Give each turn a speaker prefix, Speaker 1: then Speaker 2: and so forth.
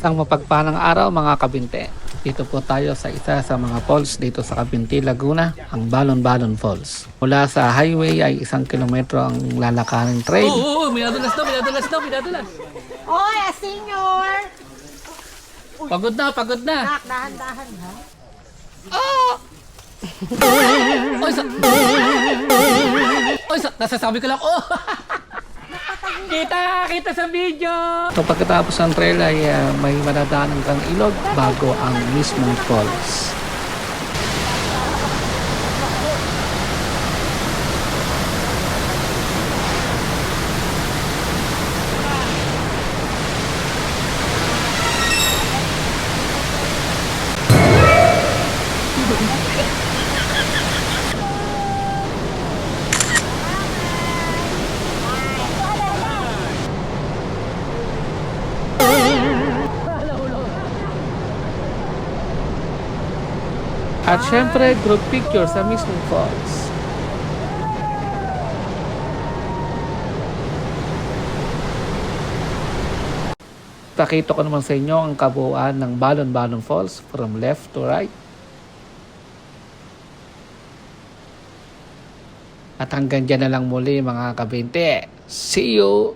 Speaker 1: Ang mapagpalang araw mga kabinte. Dito po tayo sa isa sa mga falls dito sa Cavinti, Laguna, ang Balon-Balon Falls. Mula sa highway ay 1 kilometro ang lalakaring trail.
Speaker 2: May nadulas daw.
Speaker 3: Oy, senior!
Speaker 2: Pagod na.
Speaker 3: Nak, dahan-dahan ha?
Speaker 2: Nasasabi ko lang, Kita sa video!
Speaker 1: So pagkatapos ng trail ay may madadaanan kang ilog bago ang mismong falls. At syempre, group picture sa mismong falls. Pakita ko naman sa inyo ang kabuuan ng Balon-Balon Falls from left to right. At hanggang dyan na lang muli mga kabinte. See you!